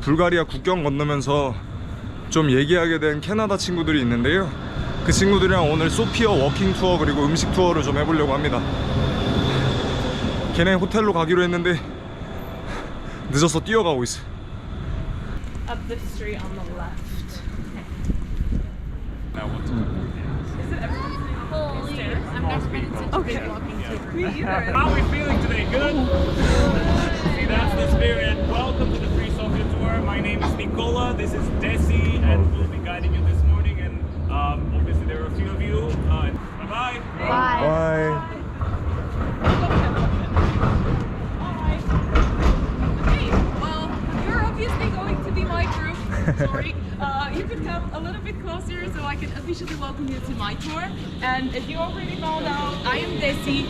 불가리아 국경 건너면서 좀 얘기하게 된 캐나다 친구들이 있는데요. 그 친구들이랑 오늘 소피아 워킹 투어 그리고 음식 투어를 좀 해보려고 합니다. 걔네 호텔로 가기로 했는데 늦어서 뛰어가고 있어. Up the street on the left. Now what to do? Is it everyone's stairs? I've never been in such a big walking tour. Me either. How are we feeling today? Good? See, that's the spirit. Welcome to the Free Sofia Tour. My name is Nicola. This is Desi, and we'll be guiding you this morning. And obviously there are a few of you. Bye-bye. Bye. Hey, well, you're obviously going to be my group. Sorry. You could come a little bit closer so I can officially welcome you to my tour. And if you already found out, I am Desi.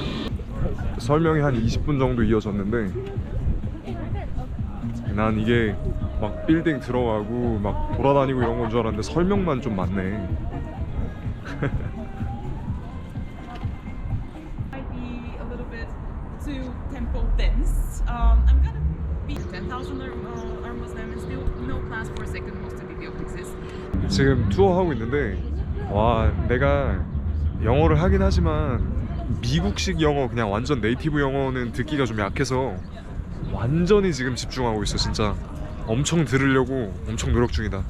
설명이 한 20분 정도 이어졌는데 난 이게 막 빌딩 들어가고 막 돌아다니고 이런 건 줄 알았는데 설명만 좀 많네. Might be a little bit too temple dense. I'm gonna be 10,000 are Muslim and still no plans for a second mosque to be built exist. 지금 투어하고 있는데 와 내가 영어를 하긴 하지만 미국식 영어 그냥 완전 네이티브 영어는 듣기가 좀 약해서 완전히 지금 집중하고 있어. 진짜 엄청 들으려고 엄청 노력 중이다.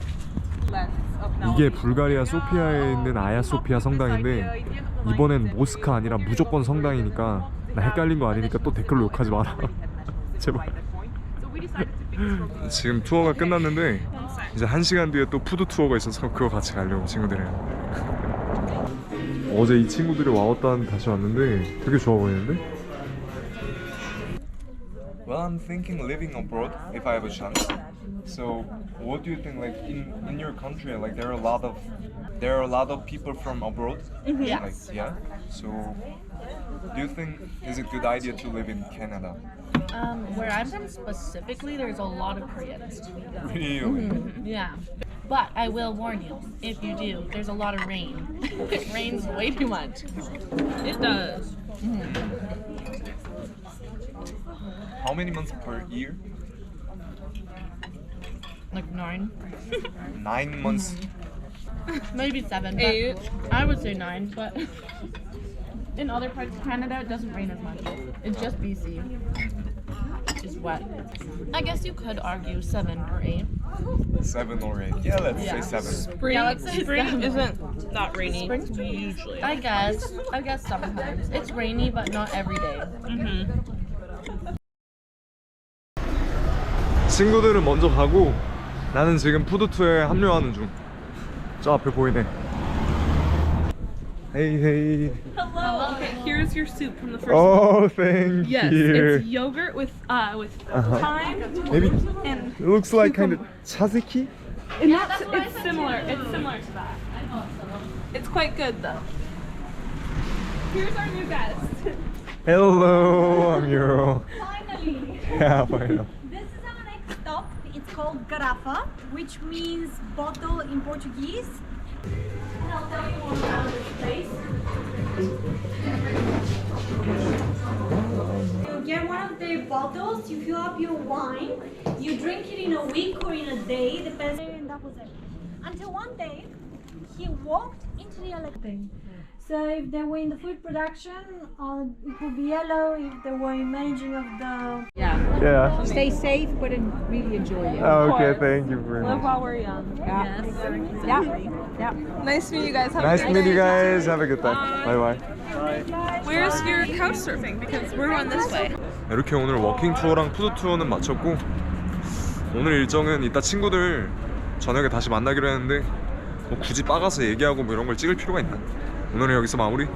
이게 불가리아 소피아에 있는 아야 소피아 성당인데 이번엔 모스크 아니라 무조건 성당이니까 나 헷갈린 거 아니니까 또 댓글로 욕하지 마라. 제발. 지금 투어가 끝났는데 이제 1시간 뒤에 또 푸드 투어가 있어서 그거 같이 가려고 친구들이랑. 어제 이 친구들이 와왔다는 다시 왔는데 되게 좋아 보이는데? Well, I'm thinking living abroad if I have a chance. So, what do you think? Like in your country, like there are a lot of people from abroad. Yeah. Like, yeah. So, do you think is it a good idea to live in Canada? Where I'm from specifically, there's a lot of Koreans. Really? Yeah. But I will warn you, if you do, there's a lot of rain. It rains way too much. It does. How many months per year? Like 9. 9 months. Maybe 7. But 8. I would say 9, but in other parts of Canada, it doesn't rain as much. It's just BC. It's wet. I guess you could argue 7 or 8. 7 or 8. Yeah, let's Yeah. say 7. Spring, Yeah, let's say spring seven. isn't that rainy. Spring's usually. I guess sometimes. It's rainy, but not every day. 친구들은 먼저 가고 나는 지금 푸드투어에 합류하는 중. 저 앞에 보이네. Hey, hey. Hello. Okay, here's your soup from the first. Oh, thank Yes, you. it's yogurt with thyme. Maybe And it looks like kind of tzatziki. it's similar. It's similar to that. It's quite good though. Here's our new guest. Hello, I'm Euro. finally! Yeah, finally. This is our next stop. It's called garrafa, which means bottle in Portuguese. And I'll tell you more about this place. You get one of the bottles, you fill up your wine, you drink it in a week or in a day, depends. And that was it. Until one day, he walked into the electric. So if they were in the food production, it would be yellow. If they were in managing of the... Yeah. Stay safe, but really enjoy it. Okay, thank you very Live much. while we're young. Yeah. Yeah. Nice to meet you guys. Have Nice a to good meet you day. guys. Have a good time. Bye bye. Where's your couch surfing? Because we're going this way. 이렇게 오늘 워킹 투어랑 푸드 투어는 마쳤고 오늘 일정은 이따 친구들 저녁에 다시 만나기로 했는데 뭐 굳이 빠가서 얘기하고 뭐 이런 걸 찍을 필요가 있나? 오늘은 여기서 마무리.